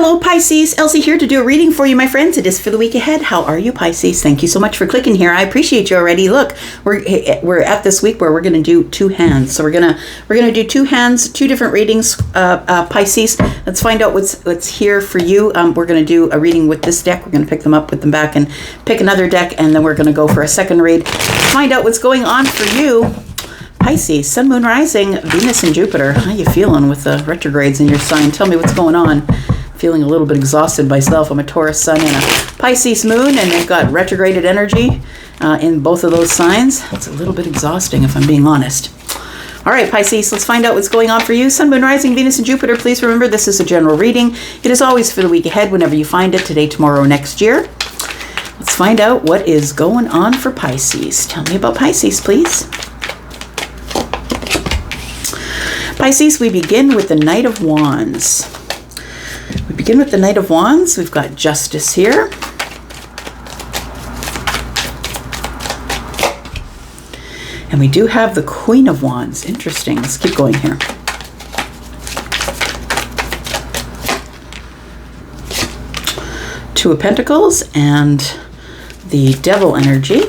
Hello Pisces, Elsie here to do a reading for you, my friends. It is for the week ahead. How are you, Pisces? Thank you so much for clicking here. I appreciate you already. Look, we're at this week where we're going to do two hands. So we're gonna do two hands, two different readings, Pisces. Let's find out what's here for you. We're going to do a reading with this deck. We're going to pick them up, put them back, and pick another deck, and then we're going to go for a second read. Find out what's going on for you, Pisces, Sun, Moon, Rising, Venus, and Jupiter. How you feeling with the retrogrades in your sign? Tell me what's going on. Feeling a little bit exhausted myself. I'm a Taurus Sun and a Pisces Moon, and they've got retrograded energy in both of those signs. It's a little bit exhausting, if I'm being honest. All right, Pisces, let's find out what's going on for you. Sun, Moon, Rising, Venus, and Jupiter. Please remember, this is a general reading. It is always for the week ahead whenever you find it, today, tomorrow, next year. Let's find out what is going on for Pisces. Tell me about Pisces, please. Pisces, we begin with the Knight of Wands. We begin with the Knight of Wands. We've got Justice here. And we do have the Queen of Wands. Interesting. Let's keep going here. Two of Pentacles and the Devil energy.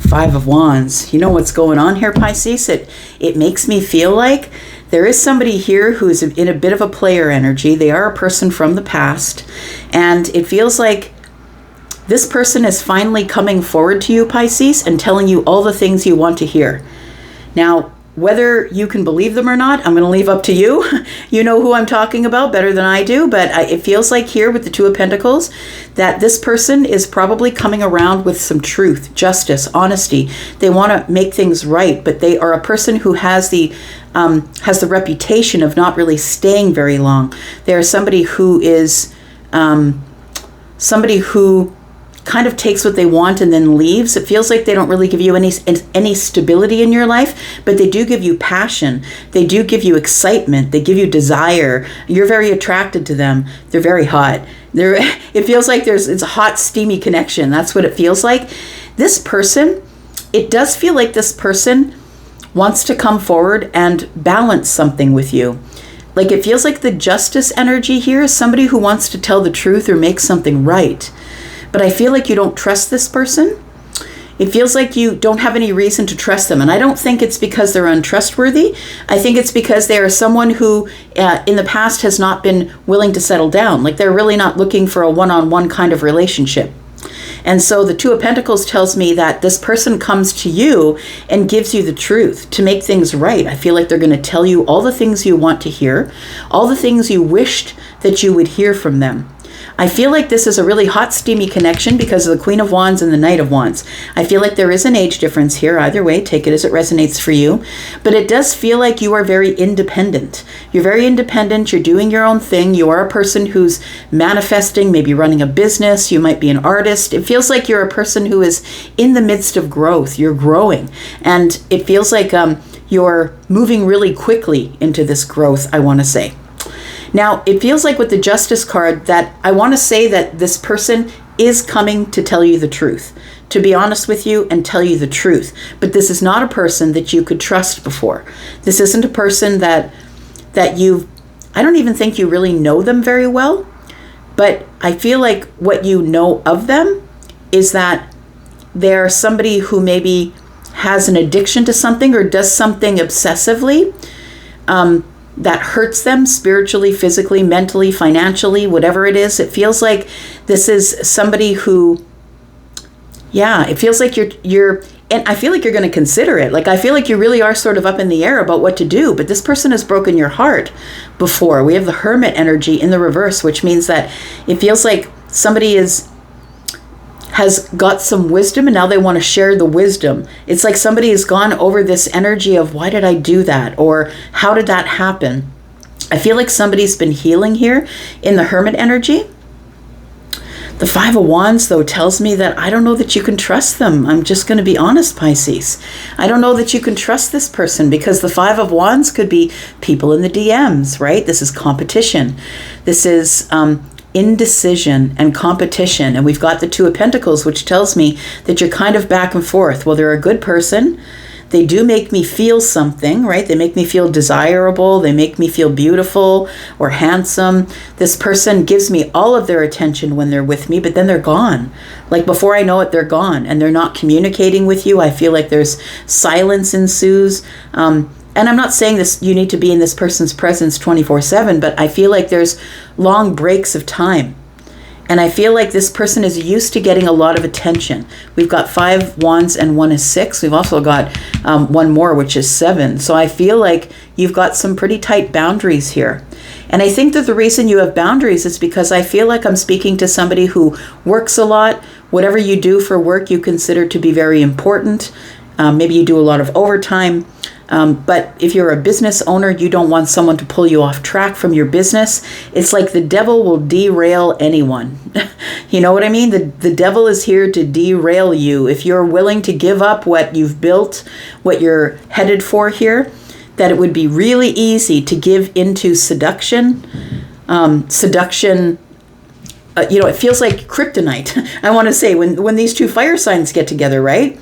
Five of Wands. You know what's going on here, Pisces? It makes me feel like there is somebody here who's in a bit of a player energy. They are a person from the past, and it feels like this person is finally coming forward to you, Pisces, and telling you all the things you want to hear. Now, whether you can believe them or not, I'm going to leave up to you. You know who I'm talking about better than I do, but it feels like here with the Two of Pentacles that this person is probably coming around with some truth, justice, honesty. They want to make things right, but they are a person who has the reputation of not really staying very long. They are somebody who is somebody who kind of takes what they want and then leaves. It feels like they don't really give you any stability in your life, but they do give you passion. They do give you excitement. They give you desire. You're very attracted to them. They're very hot. It feels like it's a hot, steamy connection. That's what it feels like. This person, it does feel like this person wants to come forward and balance something with you. Like it feels like the Justice energy here is somebody who wants to tell the truth or make something right. But I feel like you don't trust this person. It feels like you don't have any reason to trust them. And I don't think it's because they're untrustworthy. I think it's because they are someone who in the past has not been willing to settle down. Like they're really not looking for a one-on-one kind of relationship. And so the Two of Pentacles tells me that this person comes to you and gives you the truth to make things right. I feel like they're going to tell you all the things you want to hear, all the things you wished that you would hear from them. I feel like this is a really hot, steamy connection because of the Queen of Wands and the Knight of Wands. I feel like there is an age difference here. Either way, take it as it resonates for you. But it does feel like you are very independent. You're very independent. You're doing your own thing. You are a person who's manifesting, maybe running a business. You might be an artist. It feels like you're a person who is in the midst of growth. You're growing. And it feels like you're moving really quickly into this growth, I want to say. Now, it feels like with the Justice card that I want to say that this person is coming to tell you the truth, to be honest with you and tell you the truth. But this is not a person that you could trust before. This isn't a person that I don't even think you really know them very well. But I feel like what you know of them is that they're somebody who maybe has an addiction to something or does something obsessively, that hurts them spiritually, physically, mentally, financially, whatever it is. It feels like this is somebody who, it feels like you're, and I feel like you're going to consider it. Like, I feel like you really are sort of up in the air about what to do, but this person has broken your heart before. We have the Hermit energy in the reverse, which means that it feels like somebody has got some wisdom and now they want to share the wisdom. It's like somebody has gone over this energy of why did I do that? Or how did that happen? I feel like somebody's been healing here in the Hermit energy. The Five of Wands, though, tells me that I don't know that you can trust them. I'm just going to be honest, Pisces. I don't know that you can trust this person because the Five of Wands could be people in the DMs, right? This is competition. This is indecision and competition. And we've got the Two of Pentacles, which tells me that you're kind of back and forth. Well, they're a good person. They do make me feel something, right? They make me feel desirable. They make me feel beautiful or handsome. This person gives me all of their attention when they're with me, but then they're gone. Like before I know it, they're gone and they're not communicating with you. I feel like there's silence ensues. And I'm not saying this, you need to be in this person's presence 24/7, but I feel like there's long breaks of time. And I feel like this person is used to getting a lot of attention. We've got 5 wands and 1 is 6. We've also got 1 more, which is 7. So I feel like you've got some pretty tight boundaries here. And I think that the reason you have boundaries is because I feel like I'm speaking to somebody who works a lot. Whatever you do for work, you consider to be very important. Maybe you do a lot of overtime. But if you're a business owner, you don't want someone to pull you off track from your business. It's like the devil will derail anyone. You know what I mean? The devil is here to derail you. If you're willing to give up what you've built, what you're headed for here, that it would be really easy to give into seduction. Seduction, it feels like kryptonite. I want to say when these 2 fire signs get together, right?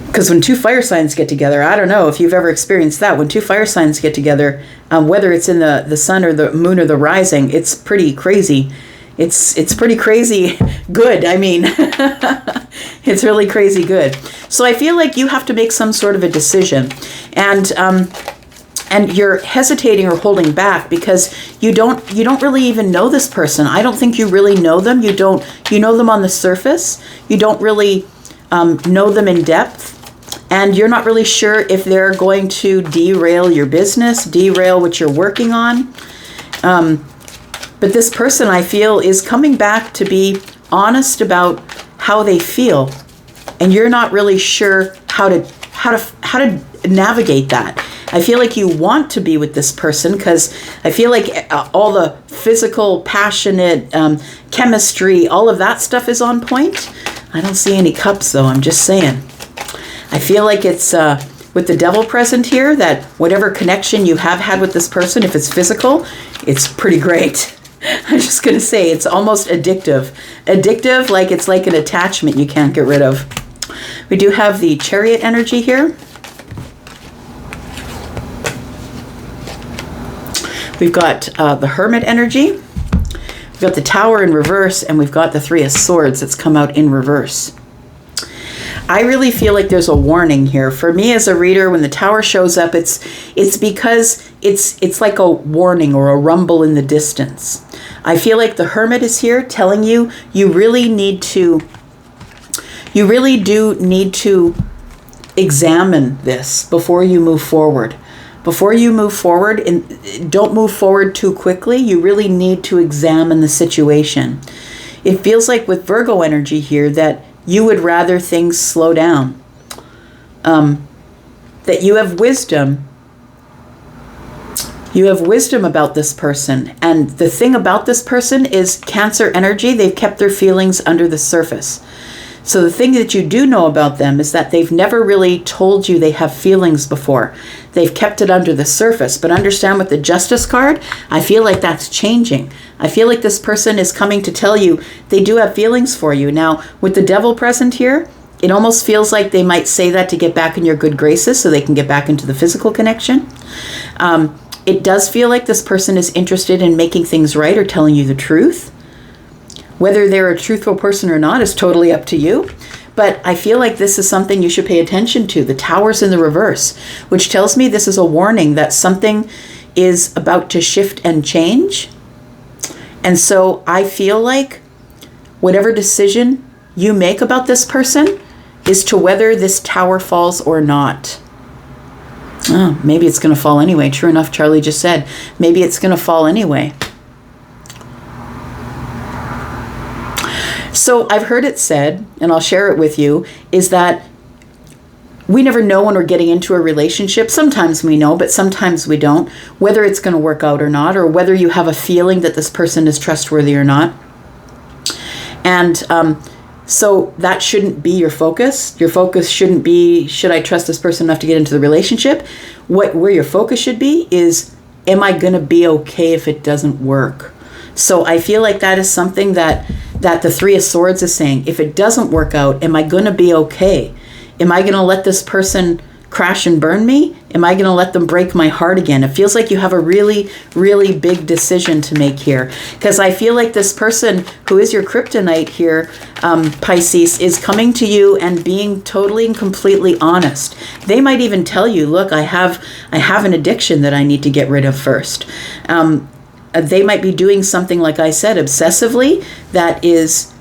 Because when 2 fire signs get together, I don't know if you've ever experienced that. When 2 fire signs get together, whether it's in the sun or the moon or the rising, it's pretty crazy. It's pretty crazy good. I mean, it's really crazy good. So I feel like you have to make some sort of a decision. And you're hesitating or holding back because you don't really even know this person. I don't think you really know them. You know them on the surface. You don't really know them in depth. And you're not really sure if they're going to derail your business, derail what you're working on. But this person, I feel, is coming back to be honest about how they feel. And you're not really sure how to navigate that. I feel like you want to be with this person because I feel like all the physical, passionate, chemistry, all of that stuff is on point. I don't see any cups though, I'm just saying. I feel like it's with the devil present here that whatever connection you have had with this person, if it's physical, it's pretty great. I'm just going to say it's almost addictive. Addictive, like it's like an attachment you can't get rid of. We do have the Chariot energy here. We've got the Hermit energy. We've got the Tower in reverse, and we've got the 3 of Swords that's come out in reverse. I really feel like there's a warning here. For me as a reader, when the Tower shows up, it's because it's like a warning or a rumble in the distance. I feel like the Hermit is here telling you you really do need to examine this before you move forward. Before you move forward, and don't move forward too quickly, you really need to examine the situation. It feels like with Virgo energy here that you would rather things slow down. That you have wisdom. You have wisdom about this person. And the thing about this person is Cancer energy. They've kept their feelings under the surface. So the thing that you do know about them is that they've never really told you they have feelings before. They've kept it under the surface. But understand with the Justice card, I feel like that's changing. I feel like this person is coming to tell you they do have feelings for you. Now, with the Devil present here, it almost feels like they might say that to get back in your good graces so they can get back into the physical connection. It does feel like this person is interested in making things right or telling you the truth. Whether they're a truthful person or not is totally up to you. But I feel like this is something you should pay attention to. The Tower's in the reverse, which tells me this is a warning that something is about to shift and change. And so I feel like whatever decision you make about this person is to whether this Tower falls or not. Oh, maybe it's going to fall anyway. True enough, Charlie just said, maybe it's going to fall anyway. So I've heard it said, and I'll share it with you, is that we never know when we're getting into a relationship. Sometimes we know, but sometimes we don't, whether it's going to work out or not, or whether you have a feeling that this person is trustworthy or not. And so that shouldn't be your focus. Your focus shouldn't be, should I trust this person enough to get into the relationship? Where your focus should be is, am I going to be okay if it doesn't work? So I feel like that is something that the 3 of Swords is saying. If it doesn't work out, am I going to be okay? Am I going to let this person crash and burn me? Am I going to let them break my heart again? It feels like you have a really, really big decision to make here, because I feel like this person who is your kryptonite here, Pisces, is coming to you and being totally and completely honest. They might even tell you, look, I have an addiction that I need to get rid of first. They might be doing something, like I said, obsessively, that is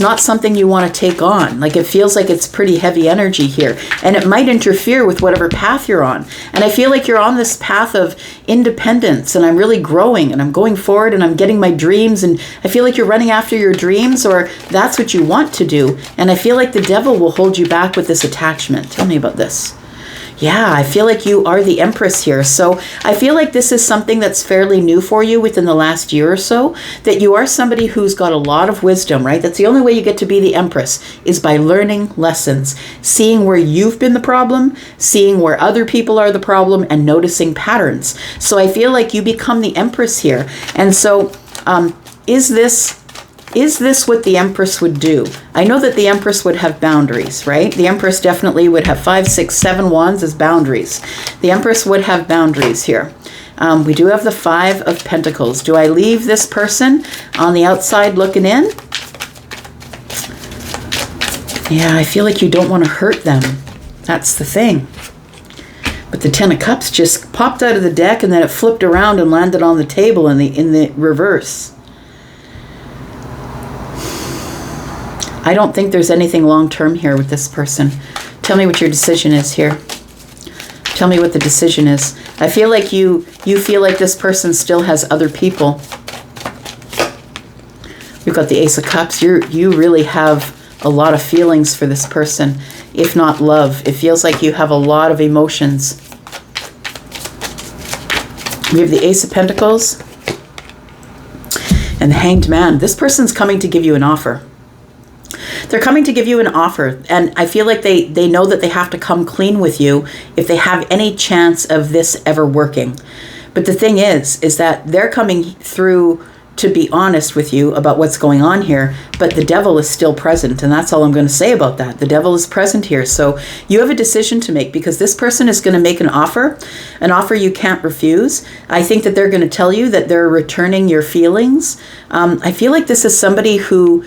not something you want to take on. Like, it feels like it's pretty heavy energy here, and it might interfere with whatever path you're on. And I feel like you're on this path of independence, and I'm really growing, and I'm going forward, and I'm getting my dreams, and I feel like you're running after your dreams, or that's what you want to do. And I feel like the devil will hold you back with this attachment. Tell me about this. Yeah, I feel like you are the Empress here. So I feel like this is something that's fairly new for you within the last year or so, that you are somebody who's got a lot of wisdom, right? That's the only way you get to be the Empress, is by learning lessons, seeing where you've been the problem, seeing where other people are the problem, and noticing patterns. So I feel like you become the Empress here. And so is this what the Empress would do? I know that the Empress would have boundaries, right? The Empress definitely would have 5, 6, 7 wands as boundaries. The Empress would have boundaries here. We do have the 5 of Pentacles. Do I leave this person on the outside looking in? Yeah, I feel like you don't want to hurt them. That's the thing. But the 10 of Cups just popped out of the deck, and then it flipped around and landed on the table in the reverse. I don't think there's anything long-term here with this person. Tell me what your decision is here. Tell me what the decision is. I feel like you feel like this person still has other people. We've got the Ace of Cups. You really have a lot of feelings for this person, if not love. It feels like you have a lot of emotions. We have the Ace of Pentacles and the Hanged Man. This person's coming to give you an offer. They're coming to give you an offer, and I feel like they know that they have to come clean with you if they have any chance of this ever working. But the thing is that they're coming through to be honest with you about what's going on here, but the devil is still present, and that's all I'm going to say about that. The devil is present here, so you have a decision to make, because this person is going to make an offer you can't refuse. I think that they're going to tell you that they're returning your feelings. I feel like this is somebody who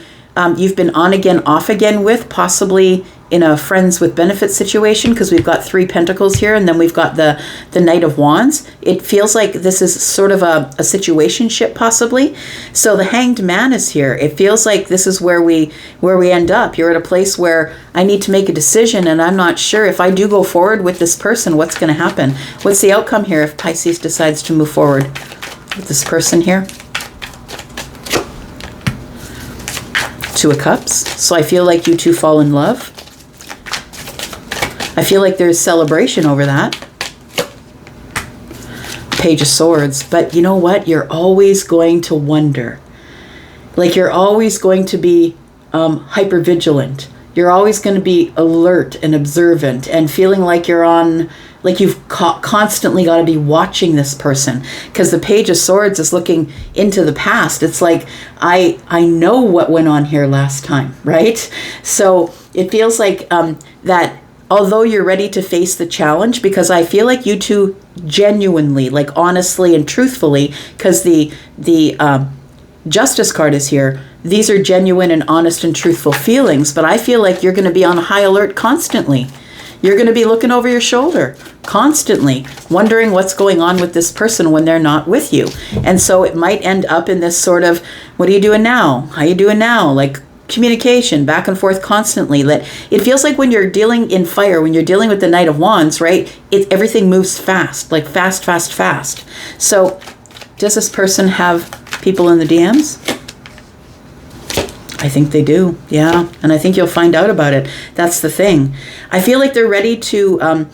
you've been on again, off again with, possibly in a friends with benefits situation, because we've got 3 pentacles here, and then we've got the Knight of Wands. It feels like this is sort of a situationship, possibly. So the Hanged Man is here. It feels like this is where we end up. You're at a place where I need to make a decision, and I'm not sure if I do go forward with this person, what's going to happen. What's the outcome here if Pisces decides to move forward with this person here? 2 of Cups. So I feel like you two fall in love. I feel like there's celebration over that. Page of Swords. But you know what? You're always going to wonder. Like, you're always going to be hyper vigilant. You're always going to be alert and observant and feeling like you're on, like you've constantly got to be watching this person, because the Page of Swords is looking into the past. It's like, I know what went on here last time, right? So it feels like that although you're ready to face the challenge, because I feel like you two genuinely, like honestly and truthfully, because the Justice card is here. These are genuine and honest and truthful feelings, but I feel like you're going to be on high alert constantly. You're going to be looking over your shoulder constantly, wondering what's going on with this person when they're not with you. And so it might end up in this sort of, what are you doing now? How you doing now? Like communication back and forth constantly. That it feels like when you're dealing in fire, when you're dealing with the Knight of Wands, right? Everything moves fast, like fast, fast, fast. So does this person have people in the DMs? I think they do, yeah. And I think you'll find out about it. That's the thing. I feel like they're ready to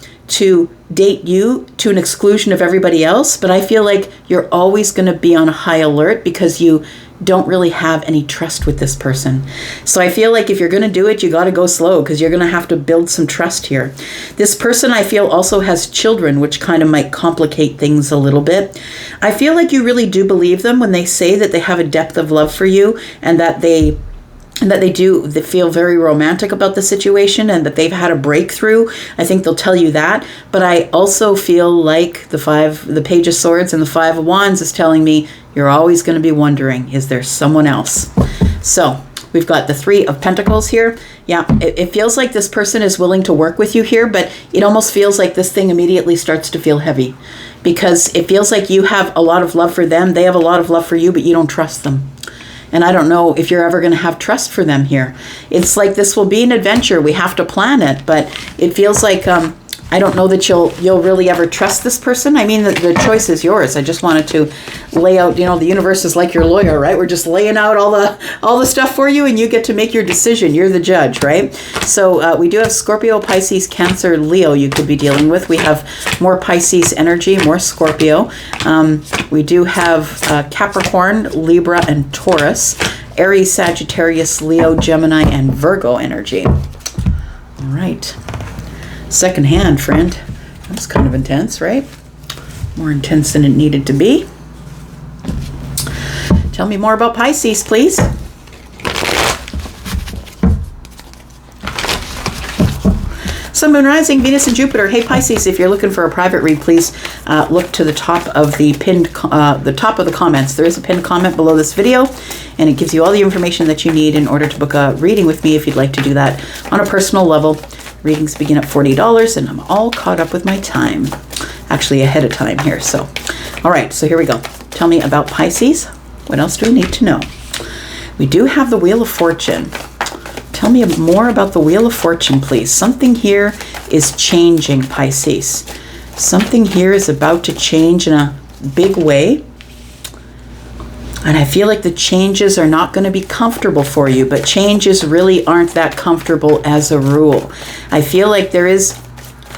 date you to an exclusion of everybody else, but I feel like you're always going to be on high alert because you don't really have any trust with this person. So I feel like if you're going to do it, you got to go slow, because you're going to have to build some trust here. This person, I feel, also has children, which kind of might complicate things a little bit. I feel like you really do believe them when they say that they have a depth of love for you, and that they and that they feel very romantic about the situation and that they've had a breakthrough. I think they'll tell you that. But I also feel like the Page of Swords and the Five of Wands is telling me you're always going to be wondering, is there someone else? So we've got the Three of Pentacles here. Yeah, it feels like this person is willing to work with you here, but it almost feels like this thing immediately starts to feel heavy, because it feels like you have a lot of love for them. They have a lot of love for you, but you don't trust them. And I don't know if you're ever going to have trust for them here. It's like this will be an adventure. We have to plan it, but it feels like I don't know that you'll really ever trust this person. I mean, the choice is yours. I just wanted to lay out, the universe is like your lawyer, right? We're just laying out all the stuff for you, and you get to make your decision. You're the judge, right? So we do have Scorpio, Pisces, Cancer, Leo you could be dealing with. We have more Pisces energy, more Scorpio. We do have Capricorn, Libra, and Taurus, Aries, Sagittarius, Leo, Gemini, and Virgo energy. All right. Second hand, friend. That was kind of intense, right? More intense than it needed to be. Tell me more about Pisces, please. Sun, Moon, Rising, Venus, and Jupiter. Hey, Pisces, if you're looking for a private read, please look to the top of the top of the comments. There is a pinned comment below this video, and it gives you all the information that you need in order to book a reading with me if you'd like to do that on a personal level. Readings begin at $40, and I'm all caught up with my time. Actually, ahead of time here. So, all right, so here we go. Tell me about Pisces. What else do we need to know? We do have the Wheel of Fortune. Tell me more about the Wheel of Fortune, please. Something here is changing, Pisces. Something here is about to change in a big way. And I feel like the changes are not going to be comfortable for you, but changes really aren't that comfortable as a rule. I feel like there is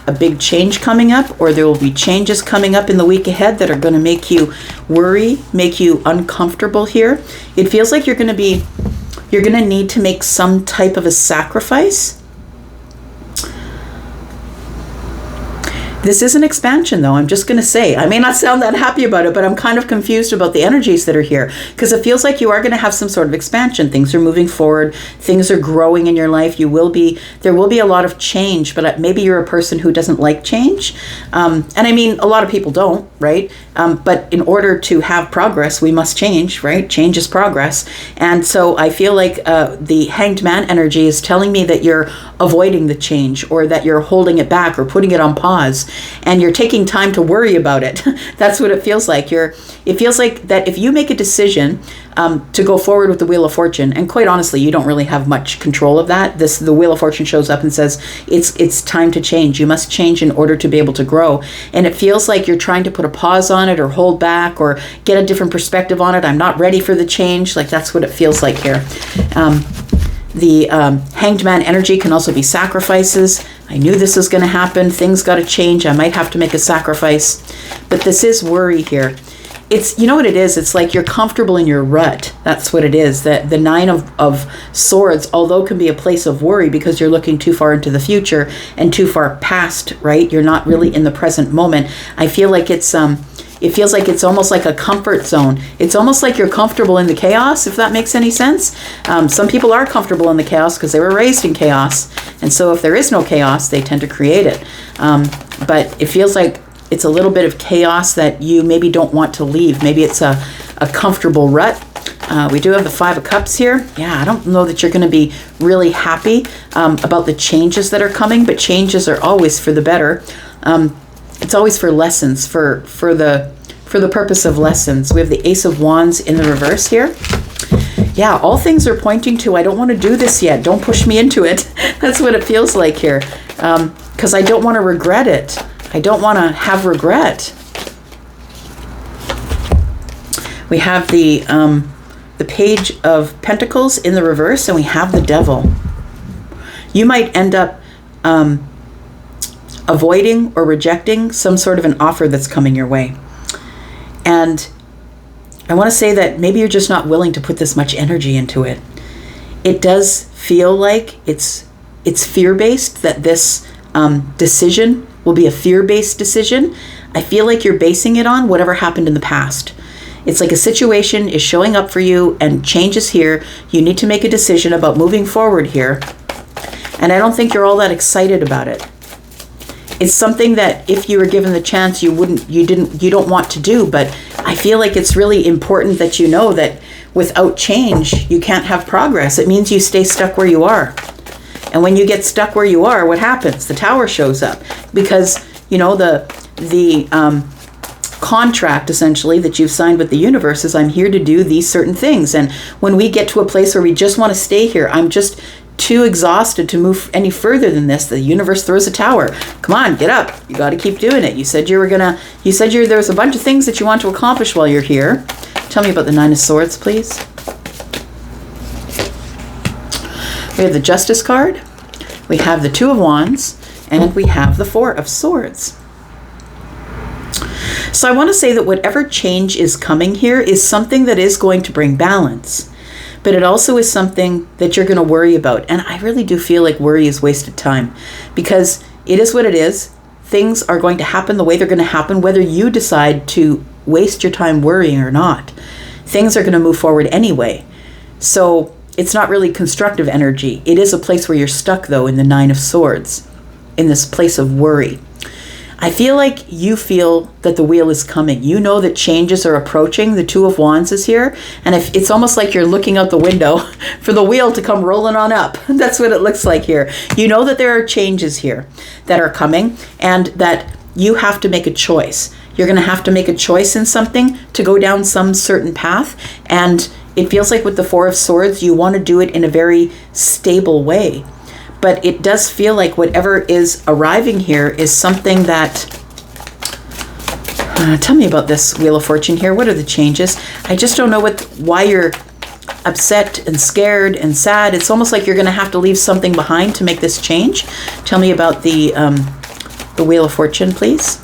a big change coming up, or there will be changes coming up in the week ahead that are going to make you worry, make you uncomfortable here. It feels like you're going to need to make some type of a sacrifice. This is an expansion, though. I'm just going to say, I may not sound that happy about it, but I'm kind of confused about the energies that are here, because it feels like you are going to have some sort of expansion. Things are moving forward. Things are growing in your life. There will be a lot of change, but maybe you're a person who doesn't like change. And I mean, a lot of people don't, right? But in order to have progress, we must change, right? Change is progress. And so I feel like the Hanged Man energy is telling me that you're avoiding the change, or that you're holding it back or putting it on pause, and you're taking time to worry about it. That's what it feels like. It feels like that if you make a decision to go forward with the Wheel of Fortune, and quite honestly, you don't really have much control of that. The Wheel of Fortune shows up and says, it's time to change. You must change in order to be able to grow. And it feels like you're trying to put a pause on it, or hold back, or get a different perspective on it. I'm not ready for the change. Like, that's what it feels like here. The Hanged Man energy can also be sacrifices. I knew this was going to happen. Things got to change. I might have to make a sacrifice. But this is worry here. It's, you know what it is? It's like you're comfortable in your rut. That's what it is. The Nine of Swords, although can be a place of worry because you're looking too far into the future and too far past, right? You're not really in the present moment. I feel like it feels like it's almost like a comfort zone. It's almost like you're comfortable in the chaos, if that makes any sense. Some people are comfortable in the chaos because they were raised in chaos. And so if there is no chaos, they tend to create it. But it feels like it's a little bit of chaos that you maybe don't want to leave. Maybe it's a comfortable rut. We do have the Five of Cups here. Yeah, I don't know that you're going to be really happy about the changes that are coming, but changes are always for the better. It's always for lessons, for the purpose of lessons. We have the Ace of Wands in the reverse here. Yeah, all things are pointing to, I don't want to do this yet. Don't push me into it. That's what it feels like here. Because I don't want to regret it. I don't want to have regret. We have the Page of Pentacles in the reverse, and we have the Devil. You might end up avoiding or rejecting some sort of an offer that's coming your way. And I want to say that maybe you're just not willing to put this much energy into it. It does feel like it's fear-based, that this decision will be a fear-based decision. I feel like you're basing it on whatever happened in the past. It's like a situation is showing up for you and change is here. You need to make a decision about moving forward here. And I don't think you're all that excited about it. It's something that if you were given the chance, you don't want to do. But I feel like it's really important that you know that without change, you can't have progress. It means you stay stuck where you are. And when you get stuck where you are, what happens? The Tower shows up because, you know, the contract essentially that you've signed with the universe is I'm here to do these certain things. And when we get to a place where we just want to stay here, I'm just too exhausted to move any further than this, the universe throws a tower. Come on, get up. You got to keep doing it. You said there was a bunch of things that you want to accomplish while you're here. Tell me about the Nine of Swords, please. We have the Justice card. We have the Two of Wands, and we have the Four of Swords. So I want to say that whatever change is coming here is something that is going to bring balance, but it also is something that you're going to worry about. And I really do feel like worry is wasted time because it is what it is. Things are going to happen the way they're going to happen, whether you decide to waste your time worrying or not. Things are going to move forward anyway. So it's not really constructive energy. It is a place where you're stuck, though, in the Nine of Swords, in this place of worry. I feel like you feel that the wheel is coming. You know that changes are approaching. The Two of Wands is here. And it's almost like you're looking out the window for the wheel to come rolling on up. That's what it looks like here. You know that there are changes here that are coming and that you have to make a choice. You're going to have to make a choice in something to go down some certain path. And it feels like with the Four of Swords, you want to do it in a very stable way. But it does feel like whatever is arriving here is something that... tell me about this Wheel of Fortune here. What are the changes? I just don't know why you're upset and scared and sad. It's almost like you're going to have to leave something behind to make this change. Tell me about the Wheel of Fortune, please.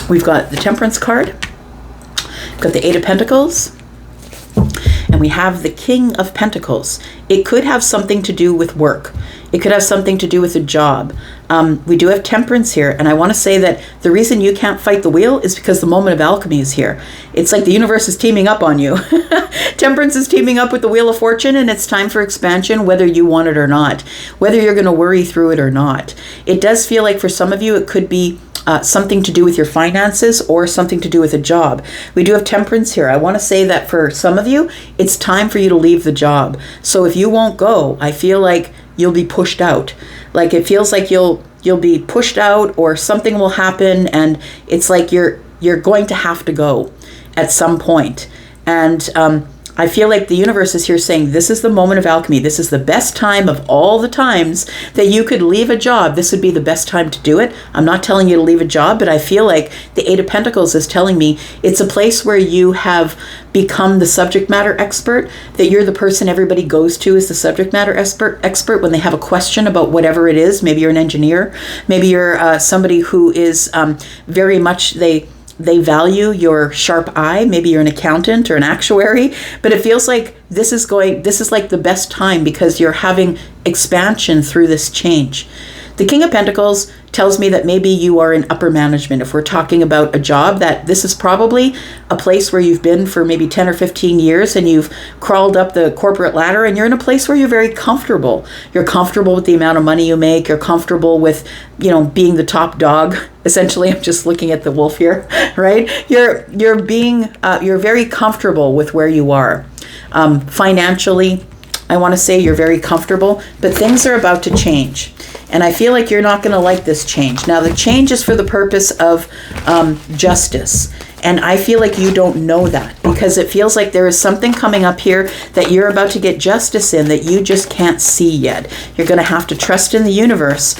We've got the Temperance card. We've got the Eight of Pentacles. And we have the King of Pentacles. It could have something to do with work. It could have something to do with a job. We do have Temperance here. And I want to say that the reason you can't fight the wheel is because the moment of alchemy is here. It's like the universe is teaming up on you. Temperance is teaming up with the Wheel of Fortune, and it's time for expansion, whether you want it or not, whether you're going to worry through it or not. It does feel like for some of you, it could be something to do with your finances or something to do with a job. We do have Temperance here. I want to say that for some of you, it's time for you to leave the job. So if you won't go, I feel like you'll be pushed out. Like it feels like you'll be pushed out or something will happen, and it's like you're going to have to go at some point. And I feel like the universe is here saying, this is the moment of alchemy. This is the best time of all the times that you could leave a job. This would be the best time to do it. I'm not telling you to leave a job, but I feel like the Eight of Pentacles is telling me it's a place where you have become the subject matter expert, that you're the person everybody goes to as the subject matter expert when they have a question about whatever it is. Maybe you're an engineer. Maybe you're somebody who is very much, they value your sharp eye. Maybe you're an accountant or an actuary, but it feels like this is like the best time because you're having expansion through this change. The King of Pentacles tells me that maybe you are in upper management. If we're talking about a job, that this is probably a place where you've been for maybe 10 or 15 years and you've crawled up the corporate ladder and you're in a place where you're very comfortable. You're comfortable with the amount of money you make. You're comfortable with, being the top dog. Essentially, I'm just looking at the wolf here, right? You're very comfortable with where you are. Financially, I want to say you're very comfortable, but things are about to change. And I feel like you're not going to like this change. Now, the change is for the purpose of justice. And I feel like you don't know that because it feels like there is something coming up here that you're about to get justice in that you just can't see yet. You're going to have to trust in the universe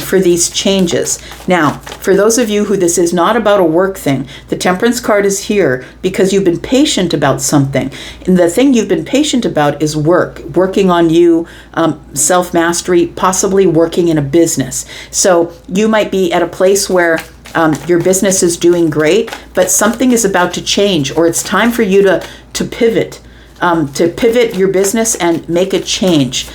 for these changes. Now, for those of you who this is not about a work thing, the Temperance card is here because you've been patient about something. And the thing you've been patient about is working on you, self-mastery, possibly working in a business. So you might be at a place where your business is doing great, but something is about to change, or it's time for you to pivot your business and make a change.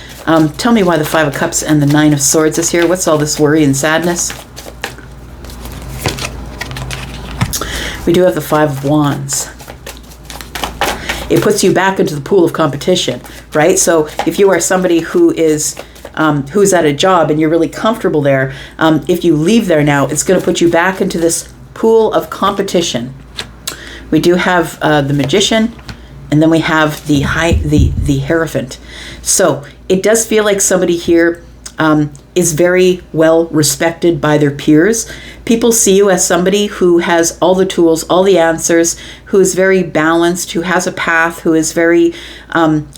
Tell me why the Five of Cups and the Nine of Swords is here. What's all this worry and sadness? We do have the Five of Wands. It puts you back into the pool of competition, right? So if you are somebody who is who's at a job and you're really comfortable there, if you leave there now, it's going to put you back into this pool of competition. We do have the Magician, and then we have the Hierophant. So it does feel like somebody here is very well respected by their peers. People see you as somebody who has all the tools, all the answers, who is very balanced, who has a path, who is very,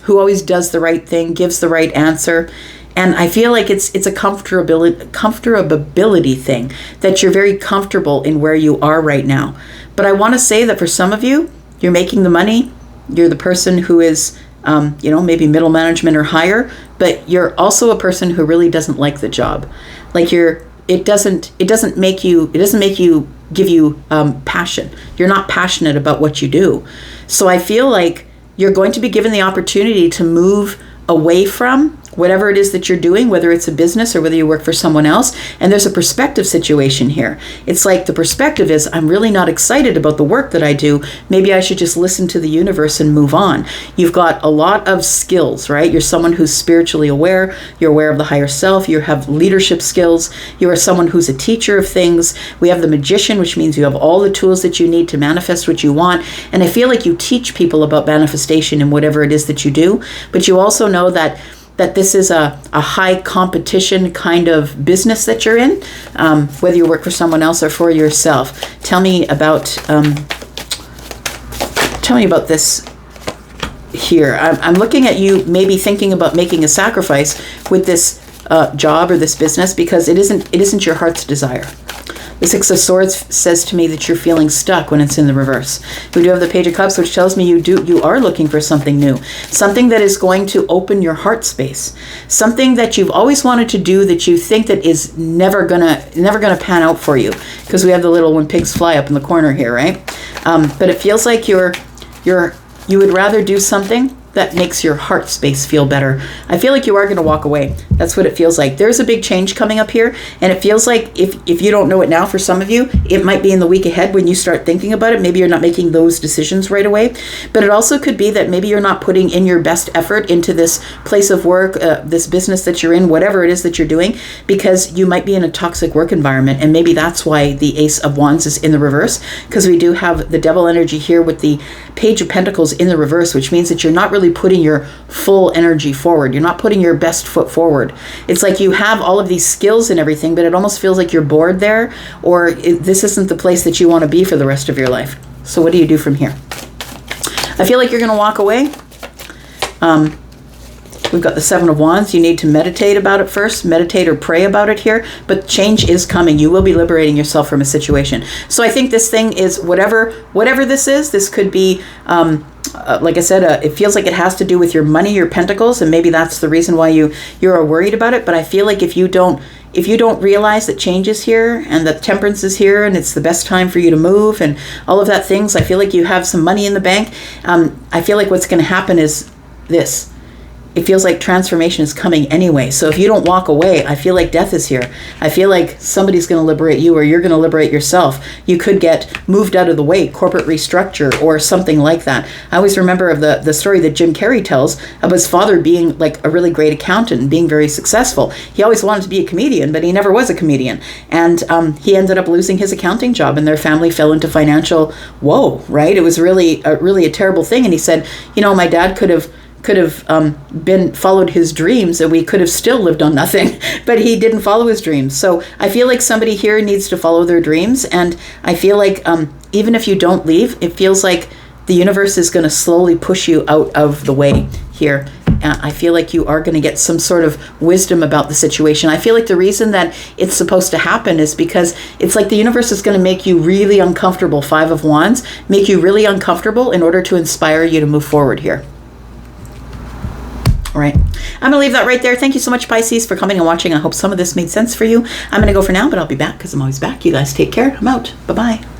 who always does the right thing, gives the right answer. And I feel like it's a comfortability thing, that you're very comfortable in where you are right now. But I want to say that for some of you, you're making the money, you're the person who is maybe middle management or higher, but you're also a person who really doesn't like the job. Like it doesn't make you give you passion. You're not passionate about what you do. So I feel like you're going to be given the opportunity to move away from whatever it is that you're doing, whether it's a business or whether you work for someone else. And there's a perspective situation here. It's like the perspective is, I'm really not excited about the work that I do. Maybe I should just listen to the universe and move on. You've got a lot of skills, right? You're someone who's spiritually aware. You're aware of the higher self. You have leadership skills. You are someone who's a teacher of things. We have the Magician, which means you have all the tools that you need to manifest what you want. And I feel like you teach people about manifestation in whatever it is that you do. But you also know that this is a high competition kind of business that you're in, whether you work for someone else or for yourself. Tell me about this here. I'm looking at you maybe thinking about making a sacrifice with this job or this business, because it isn't your heart's desire. The Six of Swords says to me that you're feeling stuck when it's in the reverse. We do have the Page of Cups, which tells me you are looking for something new, something that is going to open your heart space, something that you've always wanted to do that you think that is never gonna pan out for you, because we have the little when pigs fly up in the corner here, right? But it feels like you would rather do something that makes your heart space feel better. I feel like you are going to walk away. That's what it feels like. There's a big change coming up here, and it feels like if you don't know it now, for some of you, it might be in the week ahead when you start thinking about it. Maybe you're not making those decisions right away, but it also could be that maybe you're not putting in your best effort into this place of work, this business that you're in, whatever it is that you're doing, because you might be in a toxic work environment, and maybe that's why the Ace of Wands is in the reverse, because we do have the Devil energy here with the Page of Pentacles in the reverse, which means that you're not really putting your full energy forward. You're not putting your best foot forward. It's like you have all of these skills and everything, but it almost feels like you're bored there, or this isn't the place that you want to be for the rest of your life. So what do you do from here? I feel like you're going to walk away. We've got the Seven of Wands. You need to meditate about it first, meditate or pray about it here, but change is coming. You will be liberating yourself from a situation. So I think this thing is whatever this is. This could be, like I said, it feels like it has to do with your money, your pentacles, and maybe that's the reason why you're worried about it. But I feel like if you don't realize that change is here and that temperance is here and it's the best time for you to move and all of that things, I feel like you have some money in the bank. I feel like what's going to happen is this. It feels like transformation is coming anyway. So if you don't walk away, I feel like death is here. I feel like somebody's going to liberate you, or you're going to liberate yourself. You could get moved out of the way, corporate restructure, or something like that. I always remember of the story that Jim Carrey tells of his father being like a really great accountant and being very successful. He always wanted to be a comedian, but he never was a comedian. And he ended up losing his accounting job, and their family fell into financial woe, right? It was really a terrible thing. And he said, my dad could have followed his dreams, and we could have still lived on nothing, but he didn't follow his dreams. So I feel like somebody here needs to follow their dreams, and I feel like even if you don't leave, it feels like the universe is going to slowly push you out of the way here. I feel like you are going to get some sort of wisdom about the situation. I feel like the reason that it's supposed to happen is because it's like the universe is going to make you really uncomfortable. Five of Wands, make you really uncomfortable in order to inspire you to move forward here. All right. I'm going to leave that right there. Thank you so much, Pisces, for coming and watching. I hope some of this made sense for you. I'm going to go for now, but I'll be back because I'm always back. You guys take care. I'm out. Bye-bye.